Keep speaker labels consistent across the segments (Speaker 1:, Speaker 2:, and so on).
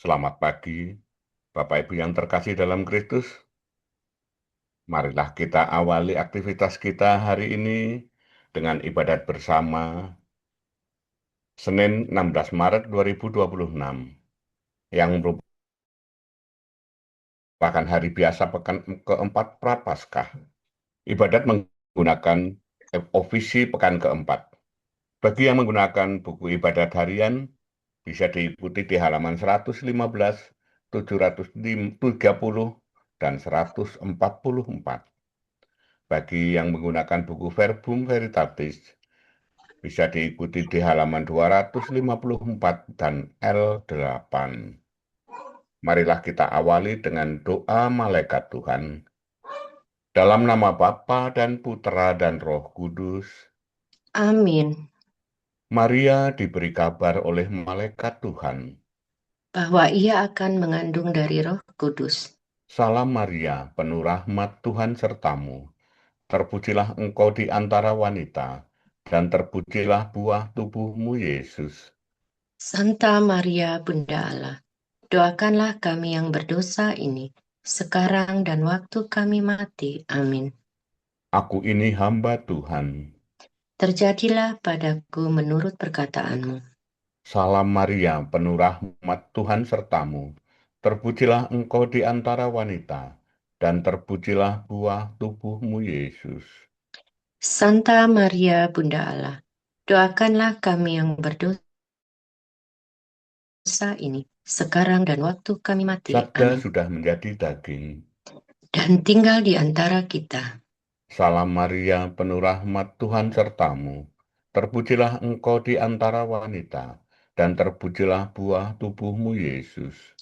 Speaker 1: Selamat pagi, Bapak Ibu yang terkasih dalam Kristus. Marilah kita awali aktivitas kita hari ini dengan ibadat bersama Senin 16 Maret 2026 yang merupakan hari biasa pekan keempat Prapaskah. Ibadat menggunakan ofisi pekan keempat. Bagi yang menggunakan buku ibadat harian, bisa diikuti di halaman 115, 730, dan 144. Bagi yang menggunakan buku Verbum Veritatis, bisa diikuti di halaman 254 dan L8. Marilah kita awali dengan doa malaikat Tuhan. Dalam nama Bapa dan Putra dan Roh Kudus,
Speaker 2: Amin.
Speaker 1: Maria diberi kabar oleh malaikat Tuhan.
Speaker 2: Bahwa ia akan mengandung dari Roh Kudus.
Speaker 1: Salam Maria, penuh rahmat Tuhan sertamu. Terpujilah engkau di antara wanita, dan terpujilah buah tubuhmu, Yesus.
Speaker 2: Santa Maria, Bunda Allah, doakanlah kami yang berdosa ini, sekarang dan waktu kami mati. Amin.
Speaker 1: Aku ini hamba Tuhan.
Speaker 2: Terjadilah padaku menurut perkataanmu.
Speaker 1: Salam Maria, penuh rahmat Tuhan sertamu. Terpujilah engkau di antara wanita, dan terpujilah buah tubuhmu, Yesus.
Speaker 2: Santa Maria, Bunda Allah, doakanlah kami yang berdosa ini, sekarang dan waktu kami mati.
Speaker 1: Sabda
Speaker 2: Amin.
Speaker 1: sudah menjadi daging.
Speaker 2: Dan tinggal di antara kita.
Speaker 1: Salam Maria, penuh rahmat Tuhan sertamu. Terpujilah engkau di antara wanita, dan terpujilah buah tubuhmu, Yesus.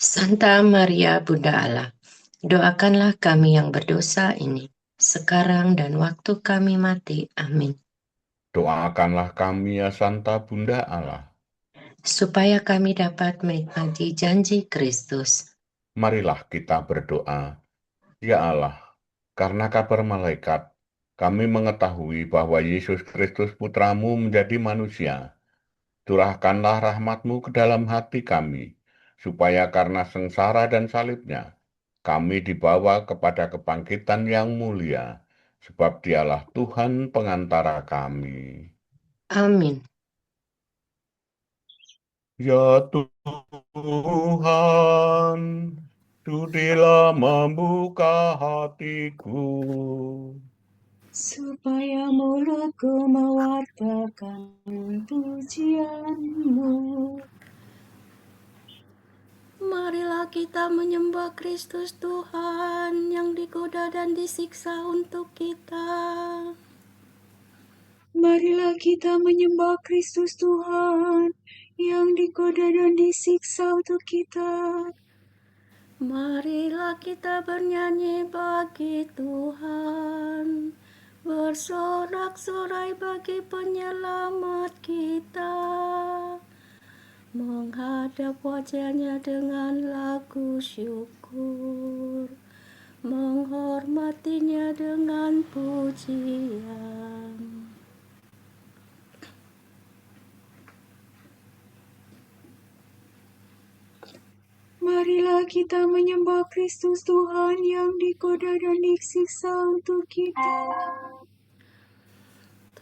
Speaker 2: Santa Maria, Bunda Allah, doakanlah kami yang berdosa ini, sekarang dan waktu kami mati. Amin.
Speaker 1: Doakanlah kami ya Santa Bunda Allah.
Speaker 2: Supaya kami dapat menikmati janji Kristus.
Speaker 1: Marilah kita berdoa. Ya Allah, karena kabar malaikat, kami mengetahui bahwa Yesus Kristus Putramu menjadi manusia. Curahkanlah rahmat-Mu ke dalam hati kami, supaya karena sengsara dan salibnya, kami dibawa kepada kebangkitan yang mulia, sebab Dialah Tuhan pengantara kami.
Speaker 2: Amin.
Speaker 1: Ya Tuhan, sudilah membuka hatiku,
Speaker 3: supaya mulutku mewartakan pujianmu.
Speaker 4: Marilah kita menyembah Kristus Tuhan yang digoda dan disiksa untuk kita.
Speaker 3: Marilah kita menyembah Kristus Tuhan yang digoda dan disiksa untuk kita.
Speaker 4: Marilah kita bernyanyi bagi Tuhan, bersorak-sorai bagi penyelamat kita, menghadap wajahnya dengan lagu syukur, menghormatinya dengan pujian.
Speaker 3: Marilah kita menyembah Kristus Tuhan yang digoda dan disiksa untuk kita.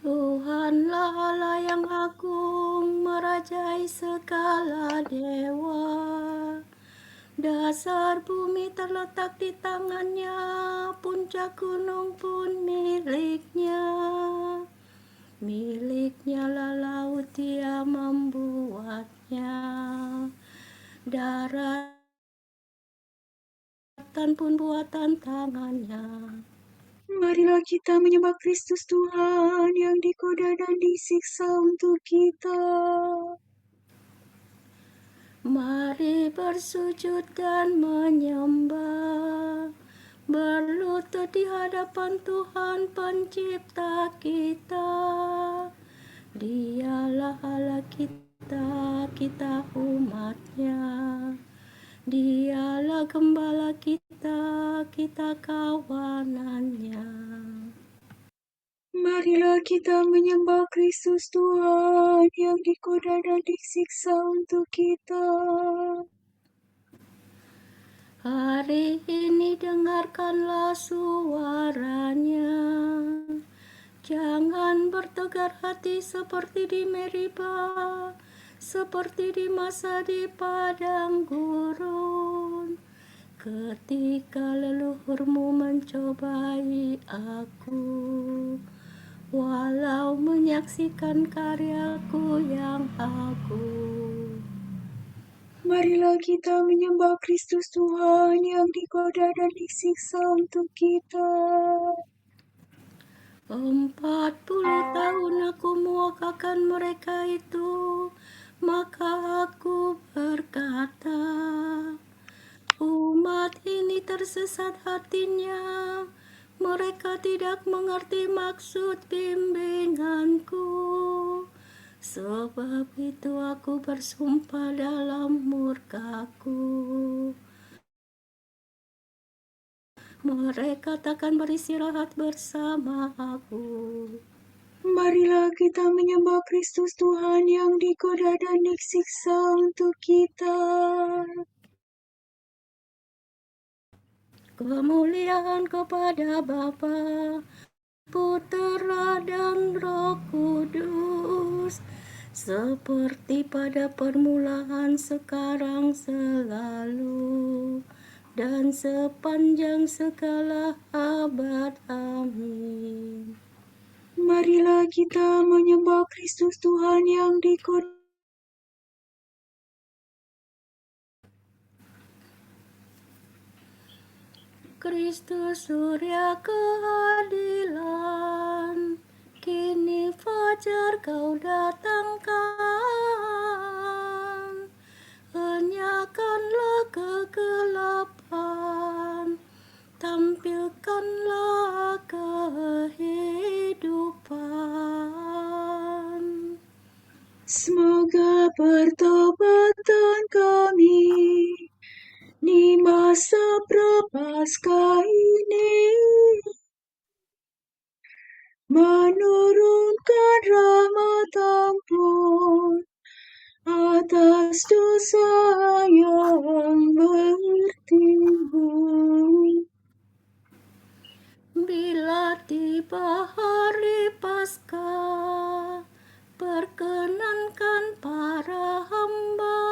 Speaker 4: Tuhanlah Allah yang agung, merajai segala dewa. Dasar bumi terletak di tangannya, puncak gunung pun miliknya. Miliknya lah laut, dia membuatnya. Daratan pun buatan tangannya.
Speaker 3: Marilah kita menyembah Kristus Tuhan yang digoda dan disiksa untuk kita.
Speaker 4: Mari bersujud dan menyembah, berlutut di hadapan Tuhan pencipta kita. Dialah Allah kita, kita umatnya. Dialah gembala kita, kita kawanannya.
Speaker 3: Marilah kita menyembah Kristus Tuhan yang digoda dan disiksa untuk kita.
Speaker 4: Hari ini dengarkanlah suaranya. Jangan bertegar hati seperti di Meriba, seperti di masa di padang gurun, ketika leluhurmu mencobai aku, walau menyaksikan karyaku yang agung.
Speaker 3: Marilah kita menyembah Kristus Tuhan yang digoda dan disiksa untuk kita.
Speaker 4: 40 tahun aku muakakan mereka itu, maka aku berkata, umat ini tersesat hatinya, mereka tidak mengerti maksud bimbinganku. Sebab itu aku bersumpah dalam murkaku, mereka takkan beristirahat bersama aku.
Speaker 3: Marilah kita menyembah Kristus Tuhan yang digoda dan disiksa untuk kita.
Speaker 4: Kemuliaan kepada Bapa, Putera dan Roh Kudus, seperti pada permulaan, sekarang, selalu, dan sepanjang segala abad. Amin.
Speaker 3: Marilah kita menyembah Kristus Tuhan yang digoda.
Speaker 4: Kristus surya keadilan, kini fajar kau datangkan. Henyakanlah kegelapan, tampilkanlah kehidupan.
Speaker 3: Semoga pertobatan kami di masa prapaskah ini menurunkan rahmat ampun atas dosa yang bertimbun.
Speaker 4: Bila tiba hari Paskah, perkenankan para hamba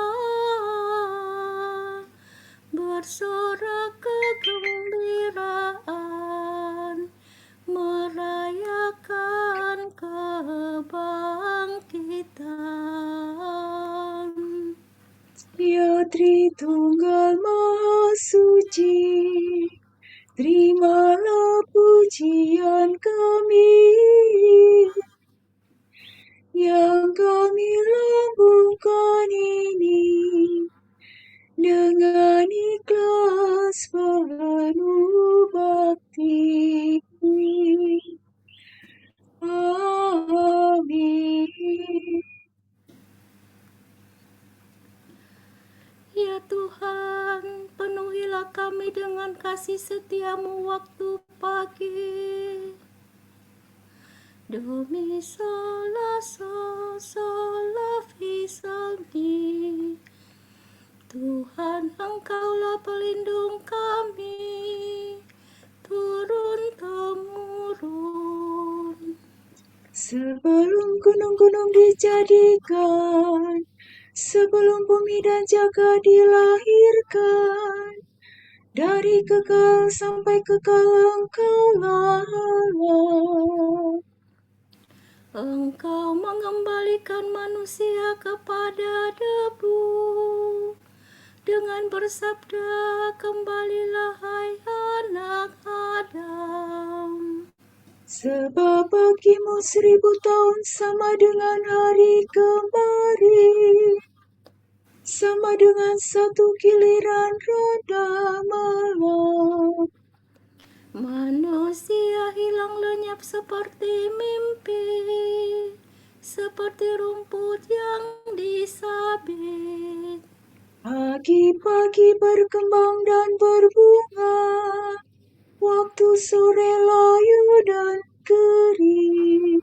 Speaker 4: bersorak kegembiraan, merayakan kebangkitan.
Speaker 3: Ya Tritunggal Maha Suci, terimalah pujian kami yang kami lambungkan ini dengan ikhlas penuh bakti. Amin.
Speaker 4: Ya Tuhan, penuhilah kami dengan kasih setiamu waktu pagi. Do mi sol la sol sol la fi sol mi. Tuhan, Engkaulah pelindung kami, turun-temurun.
Speaker 3: Sebelum gunung-gunung dijadikan, sebelum bumi dan jagat dilahirkan, dari kekal sampai kekal Engkaulah Allah.
Speaker 4: Engkau mengembalikan manusia kepada debu, dengan bersabda, kembalilah hai anak Adam.
Speaker 3: Sebab bagimu 1000 tahun sama dengan hari kemarin, sama dengan satu giliran roda malam.
Speaker 4: Manusia hilang lenyap seperti mimpi, seperti rumput yang disabit.
Speaker 3: Pagi-pagi berkembang dan berbunga, waktu sore layu dan kering.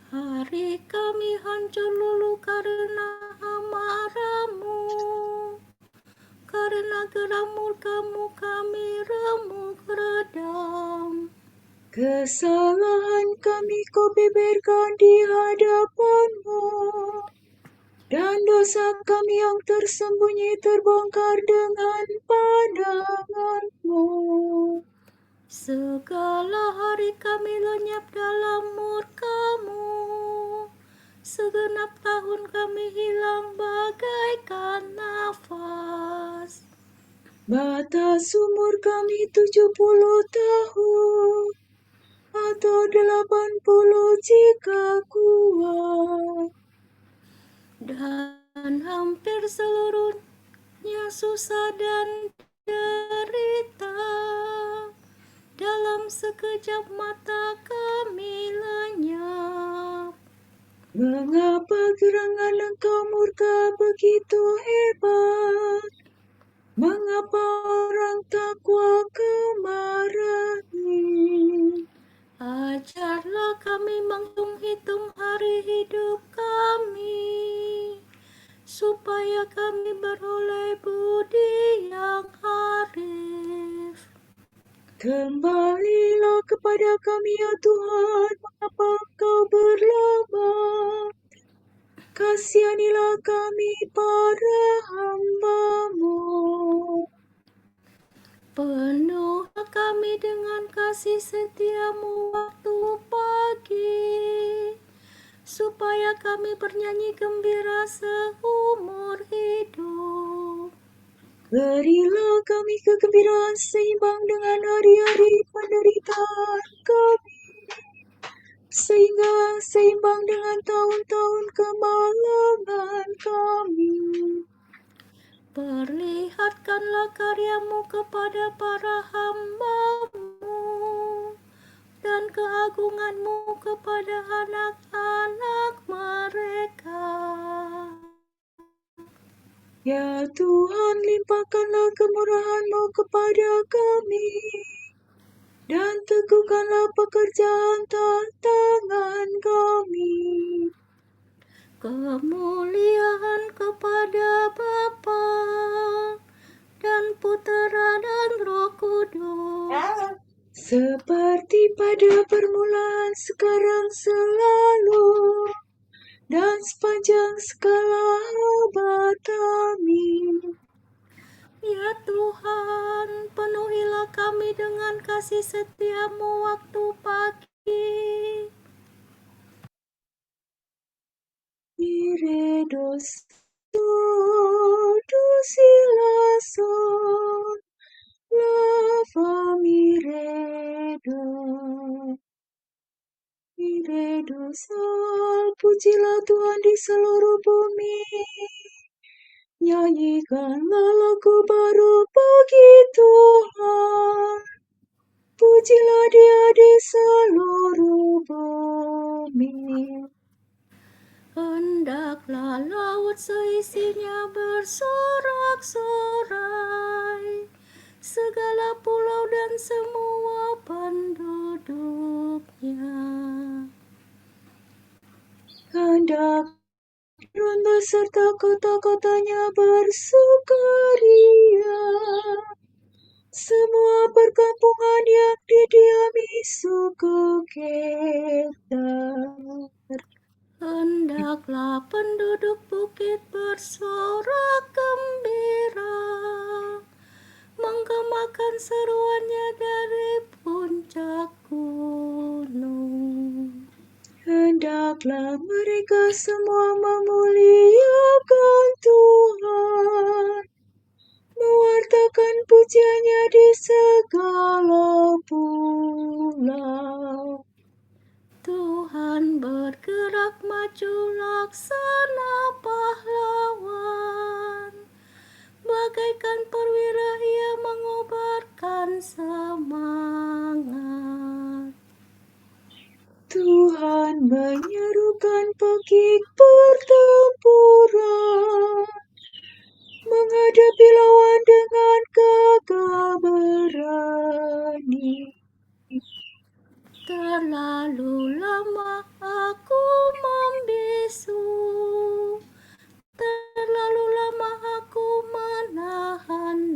Speaker 4: Hari kami hancur lulu karena amarahmu, karena geram murka-Mu kami remuk redam.
Speaker 3: Kesalahan kami Kau beberkan di hadapan-Mu, dan dosa kami yang tersembunyi terbongkar dengan pandangan-Mu.
Speaker 4: Segala hari kami lenyap dalam murka-Mu, segenap tahun kami hilang bagaikan nafas.
Speaker 3: Batas umur kami 70 tahun, atau 80 jika kuat.
Speaker 4: Dan hampir seluruhnya susah dan derita. Dalam sekejap mata kami lenyap.
Speaker 3: Mengapa gerangan Engkau murka begitu hebat? Mengapa orang takwa kemarahi?
Speaker 4: Ajarlah kami menghitung hari hidup kami, supaya kami beroleh budi yang arif.
Speaker 3: Kembalilah kepada kami ya Tuhan, mengapa Engkau berlebat? Kasihanilah kami para hamba-Mu.
Speaker 4: Penuhlah kami dengan kasih setia-Mu waktu pagi, supaya kami bernyanyi gembira seumur hidup.
Speaker 3: Berilah kami kegembiraan seimbang dengan hari-hari penderitaan kami, sehingga seimbang dengan tahun-tahun kemalangan kami.
Speaker 4: Perlihatkanlah karya-Mu kepada para hamba-Mu, dan keagungan-Mu kepada anak-anak mereka.
Speaker 3: Ya Tuhan, limpahkanlah kemurahan-Mu kepada kami, dan teguhkanlah pekerjaan tangan kami.
Speaker 4: Kemuliaan kepada Bapa dan Putera dan Roh Kudus,
Speaker 3: Seperti pada permulaan, sekarang, selalu, dan sepanjang segala abad. Amin.
Speaker 4: ya Tuhan, penuhilah kami dengan kasih setia-Mu waktu pagi.
Speaker 3: Miredos silason, lava miredo. Miredos pujilah Tuhan di seluruh bumi. Nyanyikanlah lagu baru bagi Tuhan. Pujilah Dia di seluruh bumi.
Speaker 4: Hendaklah laut seisinya bersorak-sorai, segala pulau dan semua penduduknya.
Speaker 3: Hendak Fir'aun beserta kota-kotanya bersukaria, semua perkampungan yang didiami suku Kedar.
Speaker 4: Hendaklah penduduk bukit bersorak gembira, menggemakan seruannya dari puncak gunung.
Speaker 3: Hendaklah mereka semua memuliakan Tuhan, mewartakan pujiannya di segala pulau.
Speaker 4: Tuhan bergerak maju laksana pahlawan, bagaikan perwira Ia mengobarkan semangat.
Speaker 3: Tuhan menyerukan pekik pertempuran, menghadapi lawan dengan gagah berani.
Speaker 4: Terlalu lama aku membisu, terlalu lama aku menahan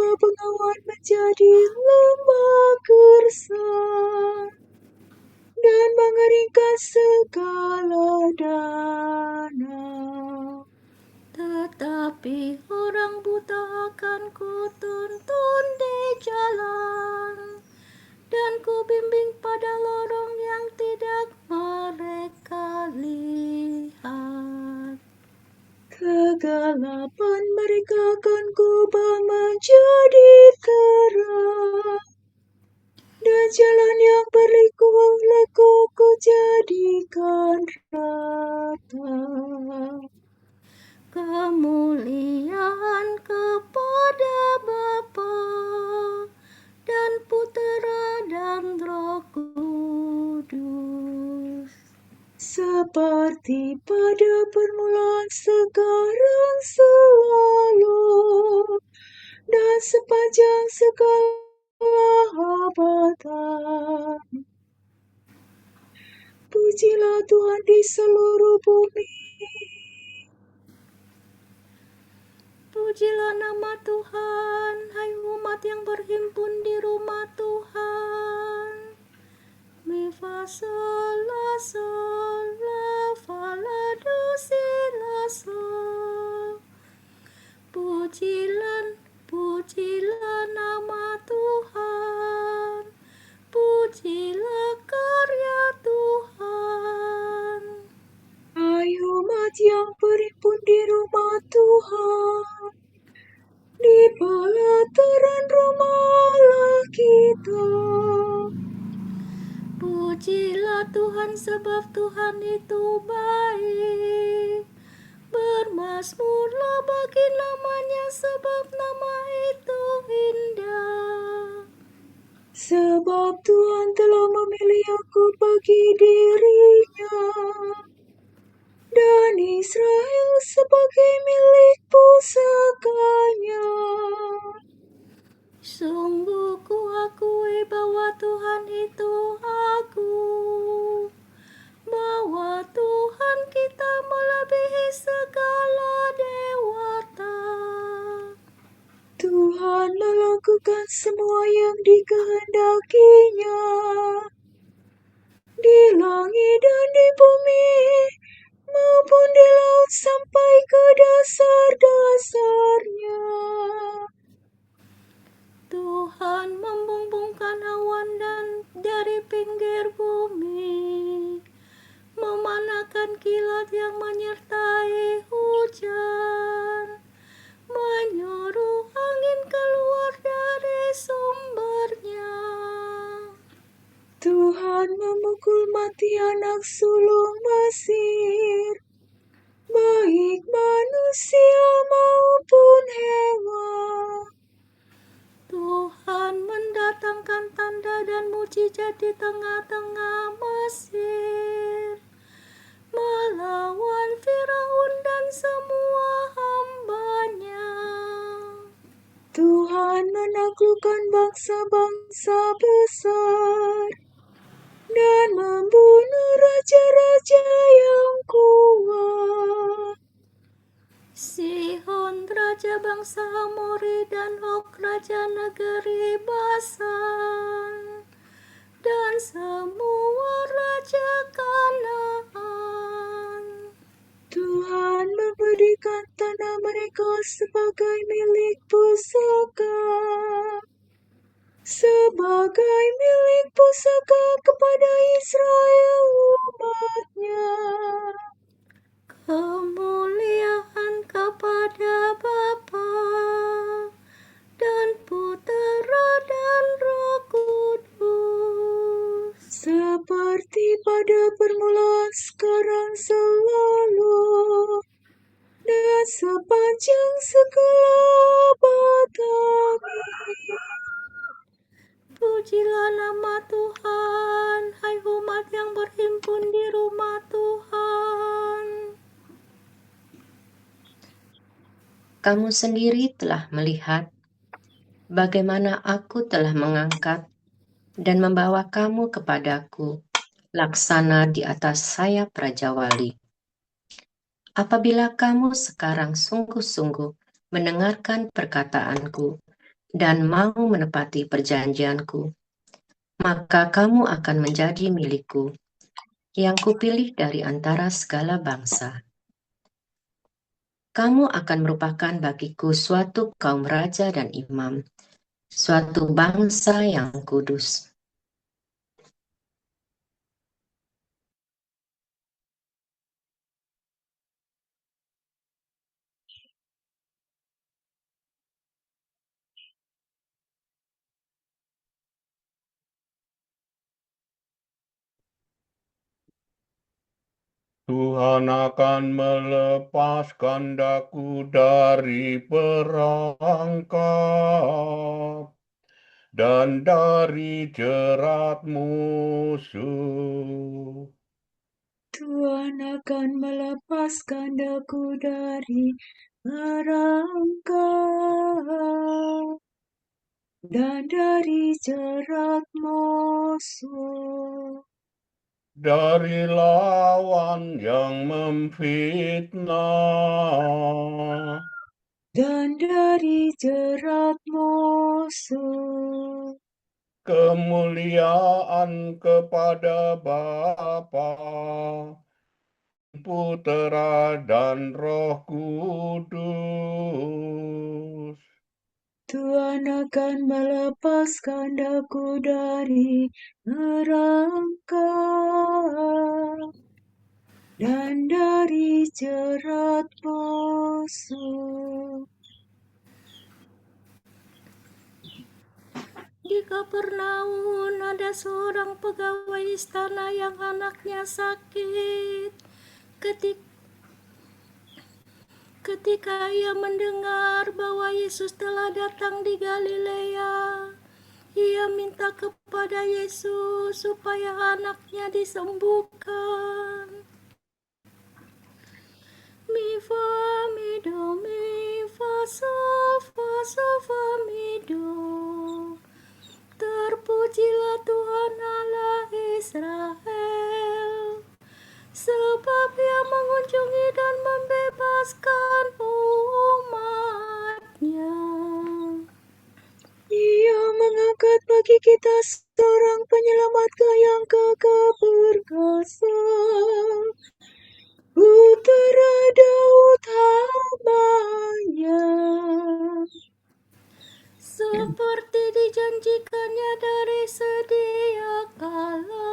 Speaker 3: mengubah bengawan menjadi lembah gersang dan mengeringkan segala danau.
Speaker 4: Tetapi orang buta akan kutuntun di jalan, dan kubimbing pada lorong yang tidak mereka lihat.
Speaker 3: Kegelapan mereka akan kubah menjadi terang, dan jalan yang berliku-liku ku jadikan rata.
Speaker 4: Kemuliaan kepada Bapa dan Putera dan Roh Kudus,
Speaker 3: Seperti pada permulaan, sekarang, selalu, dan sepanjang segala abad. Pujilah Tuhan di seluruh bumi.
Speaker 4: Pujilah nama Tuhan, hai umat yang berhimpun di rumah Tuhan. Mi fa sol la fa la do si la sol. Pujilah nama Tuhan, pujilah karya Tuhan.
Speaker 3: Hai umat yang berhimpun di rumah Tuhan, di pelataran rumah Allah kita.
Speaker 4: Pujilah Tuhan sebab Tuhan itu baik. Bermazmurlah bagi namanya sebab nama itu indah.
Speaker 3: Sebab Tuhan telah memilih aku bagi dirinya, dan Israel sebagai milik pusakanya.
Speaker 4: Sungguh ku akui bahwa Tuhan itu agung, bahwa Tuhan kita melebihi segala dewata.
Speaker 3: Tuhan melakukan semua yang dikehendakinya, di langit dan di bumi, maupun di laut sampai ke dasar-dasarnya.
Speaker 4: Tuhan membumbungkan awan dan dari pinggir bumi, memanakan kilat yang menyertai hujan, menyuruh angin keluar dari sumbernya.
Speaker 3: Tuhan memukul mati anak sulung Mesir, baik manusia maupun hewan.
Speaker 4: Tuhan mendatangkan tanda dan mujizat di tengah-tengah Mesir, melawan Firaun dan semua hambanya.
Speaker 3: Tuhan menaklukkan bangsa-bangsa besar dan membunuh raja-raja yang kuat.
Speaker 4: Sihon raja bangsa Amori dan Og raja negeri Basan, dan semua raja Kanaan.
Speaker 3: Tuhan memberikan tanah mereka sebagai milik pusaka, sebagai milik pusaka kepada Israel umat-Nya.
Speaker 4: Kemuliaan kepada Bapa dan Putera dan Roh Kudus,
Speaker 3: Seperti pada permulaan, sekarang, selalu, dan sepanjang segala abad. Amin.
Speaker 4: Pujilah nama Tuhan, hai umat yang berhimpun di rumah Tuhan.
Speaker 2: Kamu sendiri telah melihat bagaimana aku telah mengangkat dan membawa kamu kepadaku, laksana di atas sayap Raja Wali. Apabila kamu sekarang sungguh-sungguh mendengarkan perkataanku, dan mau menepati perjanjianku, maka kamu akan menjadi milikku, yang kupilih dari antara segala bangsa. Kamu akan merupakan bagiku suatu kaum raja dan imam, suatu bangsa yang kudus.
Speaker 1: Tuhan akan melepaskan daku dari perangkap dan dari jerat musuh.
Speaker 3: Tuhan akan melepaskan daku dari perangkap dan dari jerat musuh.
Speaker 1: Dari lawan yang memfitnah
Speaker 3: Dan dari jerat musuh.
Speaker 1: kemuliaan kepada Bapa, Putera dan Roh Kudus.
Speaker 3: Tuhan akan melepaskan daku dari perangkap dan dari jerat musuh.
Speaker 4: Di Kapernaum ada seorang pegawai istana yang anaknya sakit. Ketika ia mendengar bahwa Yesus telah datang di Galilea, ia minta kepada Yesus supaya anaknya disembuhkan. Mi fa mi do mi fa fa mi do. Terpujilah Tuhan Allah Israel, sebab ia mengunjungi dan membebaskan umat-Nya.
Speaker 3: Ia mengangkat bagi kita seorang penyelamat yang kekal perkasa, Putera Daud hamba-Nya.
Speaker 4: Seperti dijanjikannya dari sedia kala,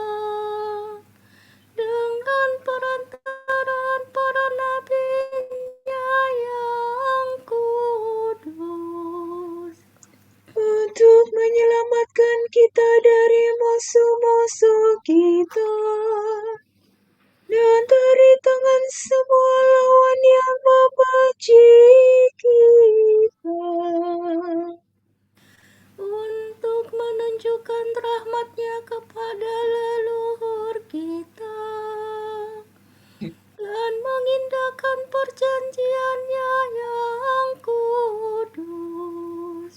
Speaker 4: dengan perantaraan para nabi-Nya yang kudus,
Speaker 3: Untuk menyelamatkan kita dari musuh-musuh kita dan dari tangan semua lawan yang membenci kita,
Speaker 4: untuk menunjukkan rahmat-Nya kepada leluhur kita dan mengindahkan perjanjian-Nya yang kudus.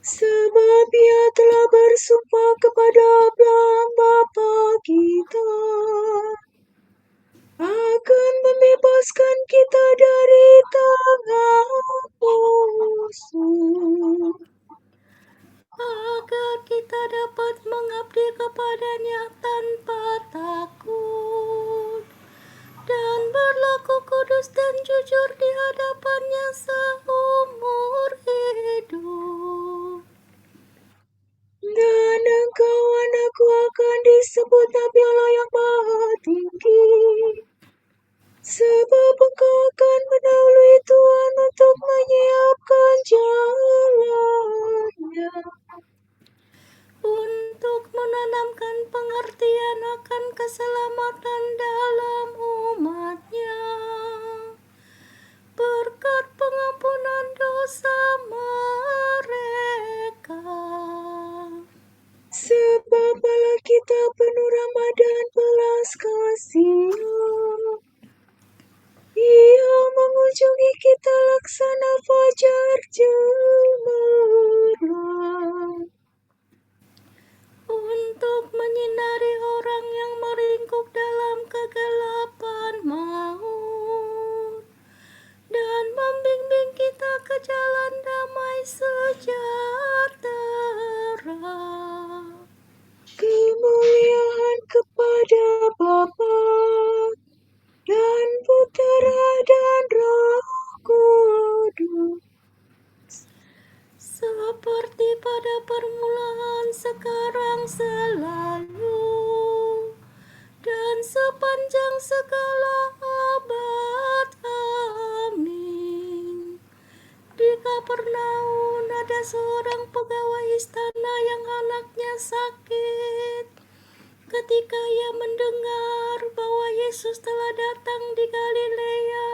Speaker 3: sebab Ia telah bersumpah kepada Abraham bapa kita akan membebaskan kita dari tangan musuh,
Speaker 4: agar kita dapat mengabdi kepada-Nya tanpa takut dan berlaku kudus dan jujur di hadapan-Nya seumur hidup.
Speaker 3: dan engkau anakku akan disebut Nabi Allah yang Maha Tinggi, sebab engkau akan mendahului Tuhan untuk menyiapkan jalannya,
Speaker 4: Untuk menanamkan pengertian akan keselamatan dalam umat-Nya, berkat pengampunan dosa mereka.
Speaker 3: sebab Allah kita penuh rahmat dan belas kasih. Ia mengunjungi kita laksana fajar cemerlang,
Speaker 4: Untuk menyinari orang yang meringkuk dalam kegelapan sepanjang segala abad. Amin. Di Kapernaum ada seorang pegawai istana yang anaknya sakit. Ketika ia mendengar bahwa Yesus telah datang di Galilea,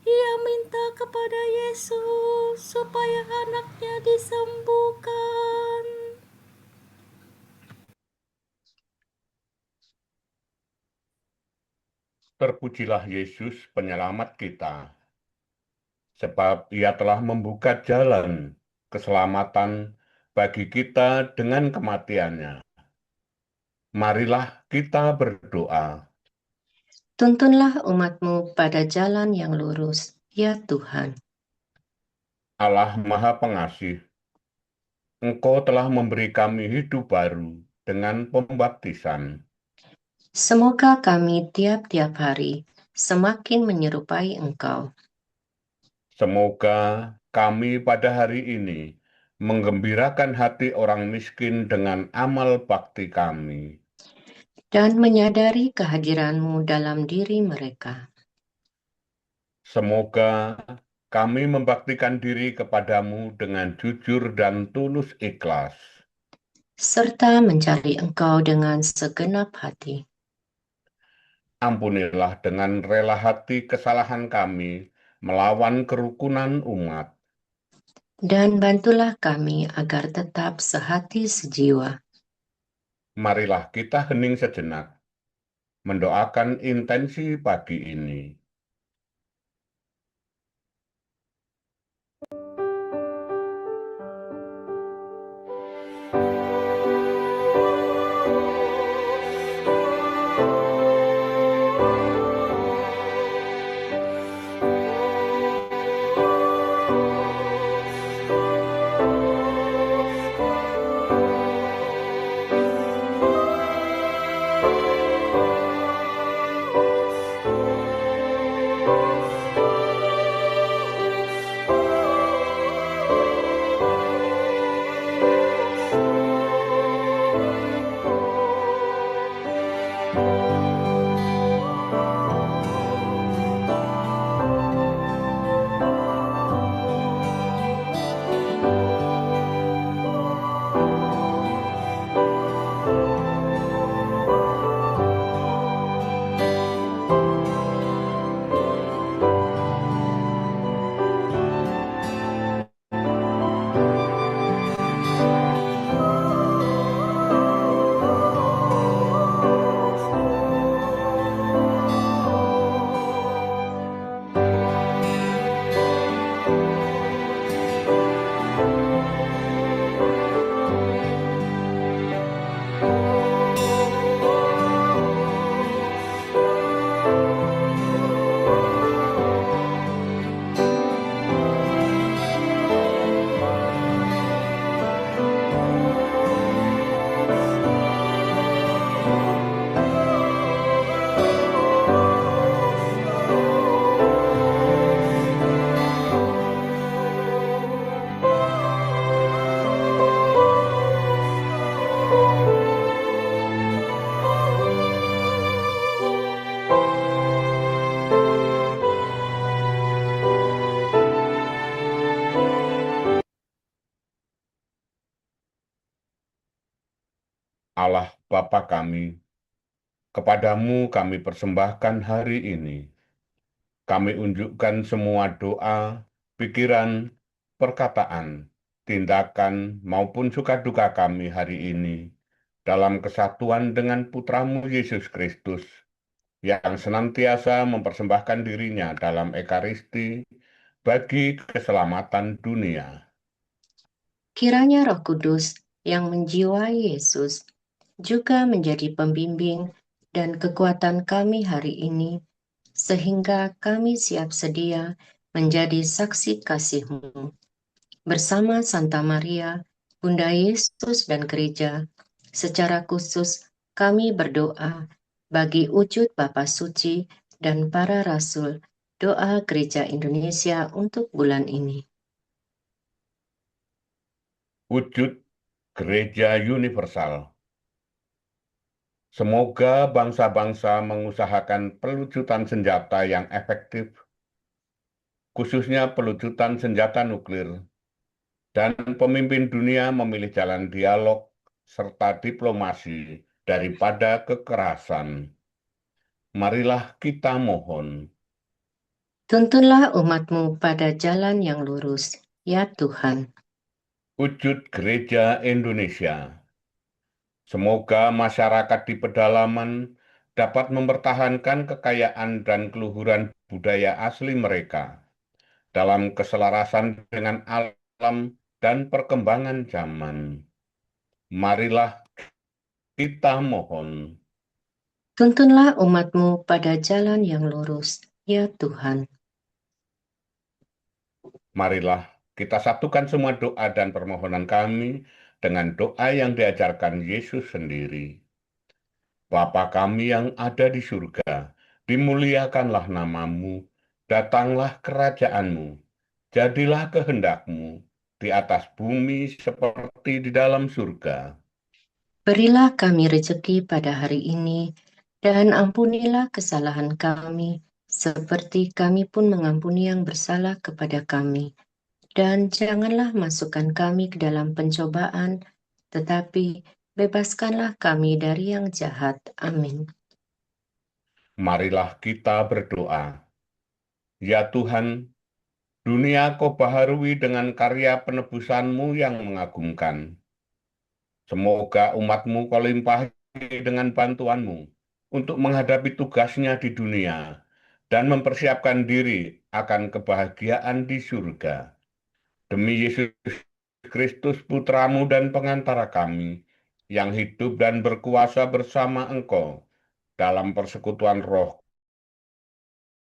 Speaker 4: ia minta kepada Yesus supaya anaknya disembuhkan.
Speaker 1: Terpujilah Yesus penyelamat kita, sebab ia telah membuka jalan keselamatan bagi kita dengan kematiannya. Marilah kita berdoa.
Speaker 2: Tuntunlah umat-Mu pada jalan yang lurus, ya Tuhan.
Speaker 1: Allah Maha Pengasih, Engkau telah memberi kami hidup baru dengan pembaptisan.
Speaker 2: Semoga kami tiap-tiap hari semakin menyerupai Engkau
Speaker 1: Semoga kami pada hari ini menggembirakan hati orang miskin dengan amal bakti kami.
Speaker 2: dan menyadari kehadiran-Mu dalam diri mereka.
Speaker 1: Semoga kami membaktikan diri kepadamu dengan jujur dan tulus ikhlas.
Speaker 2: Serta mencari Engkau dengan segenap hati.
Speaker 1: Ampunilah dengan rela hati kesalahan kami melawan kerukunan umat.
Speaker 2: Dan bantulah kami agar tetap sehati sejiwa.
Speaker 1: Marilah kita hening sejenak, mendoakan intensi pagi ini. Allah Bapa kami, kepadamu kami persembahkan hari ini. Kami unjukkan semua doa, pikiran, perkataan, tindakan, maupun suka duka kami hari ini dalam kesatuan dengan Putramu Yesus Kristus yang senantiasa mempersembahkan dirinya dalam Ekaristi bagi keselamatan dunia.
Speaker 2: Kiranya Roh Kudus yang menjiwai Yesus juga menjadi pembimbing dan kekuatan kami hari ini, sehingga kami siap sedia menjadi saksi kasih-Mu. Bersama Santa Maria, Bunda Yesus dan Gereja, secara khusus kami berdoa bagi wujud Bapa Suci dan para Rasul, doa Gereja Indonesia untuk bulan ini.
Speaker 1: Wujud Gereja Universal. Semoga bangsa-bangsa mengusahakan pelucutan senjata yang efektif, khususnya pelucutan senjata nuklir, dan pemimpin dunia memilih jalan dialog serta diplomasi daripada kekerasan. Marilah kita mohon.
Speaker 2: Tuntunlah umat-Mu pada jalan yang lurus, ya Tuhan.
Speaker 1: Wujud Gereja Indonesia. Semoga masyarakat di pedalaman dapat mempertahankan kekayaan dan keluhuran budaya asli mereka dalam keselarasan dengan alam dan perkembangan zaman. Marilah kita mohon.
Speaker 2: Tuntunlah umat-Mu pada jalan yang lurus, ya Tuhan.
Speaker 1: Marilah kita satukan semua doa dan permohonan kami dengan doa yang diajarkan Yesus sendiri. Bapa kami yang ada di surga, dimuliakanlah namamu, datanglah kerajaanmu, jadilah kehendak-Mu di atas bumi seperti di dalam surga.
Speaker 2: Berilah kami rezeki pada hari ini, dan ampunilah kesalahan kami, seperti kami pun mengampuni yang bersalah kepada kami. Dan janganlah masukkan kami ke dalam pencobaan, tetapi bebaskanlah kami dari yang jahat. Amin.
Speaker 1: Marilah kita berdoa. Ya Tuhan, dunia Kau baharui dengan karya penebusan-Mu yang mengagumkan. Semoga umat-Mu Kau limpahi dengan bantuan-Mu untuk menghadapi tugasnya di dunia dan mempersiapkan diri akan kebahagiaan di surga. Demi Yesus Kristus Putra-Mu dan pengantara kami, yang hidup dan berkuasa bersama Engkau dalam persekutuan Roh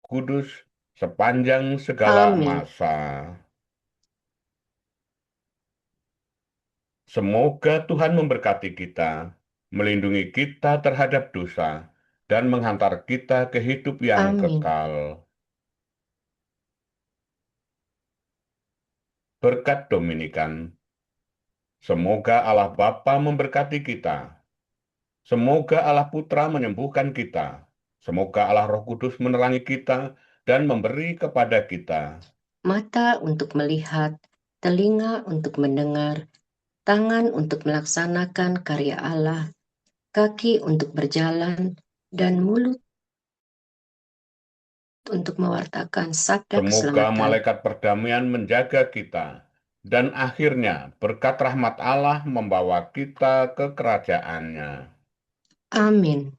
Speaker 1: Kudus sepanjang segala
Speaker 2: Amin.
Speaker 1: masa. Semoga Tuhan memberkati kita, melindungi kita terhadap dosa, dan menghantar kita ke hidup yang
Speaker 2: Amin.
Speaker 1: kekal. Berkat Dominikan. Semoga Allah Bapa memberkati kita. Semoga Allah Putra menyembuhkan kita. Semoga Allah Roh Kudus menerangi kita dan memberi kepada kita
Speaker 2: Mata untuk melihat, telinga untuk mendengar, tangan untuk melaksanakan karya Allah, kaki untuk berjalan, dan mulut untuk mewartakan sabda
Speaker 1: Semoga
Speaker 2: keselamatan.
Speaker 1: malaikat perdamaian menjaga kita, dan akhirnya berkat rahmat Allah membawa kita ke kerajaannya.
Speaker 2: Amin.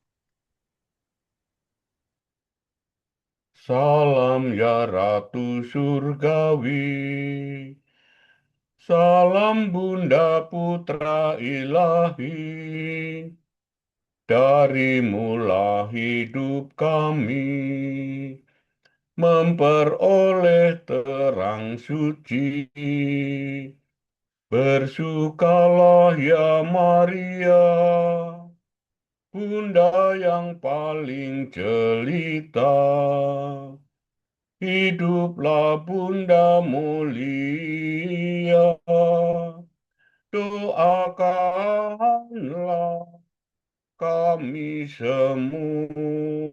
Speaker 1: Salam ya Ratu Surgawi, salam Bunda Putra Ilahi, darimulah hidup kami, memperoleh terang suci. Bersukalah ya Maria, Bunda yang paling jelita. Hiduplah Bunda mulia, doakanlah kami semua.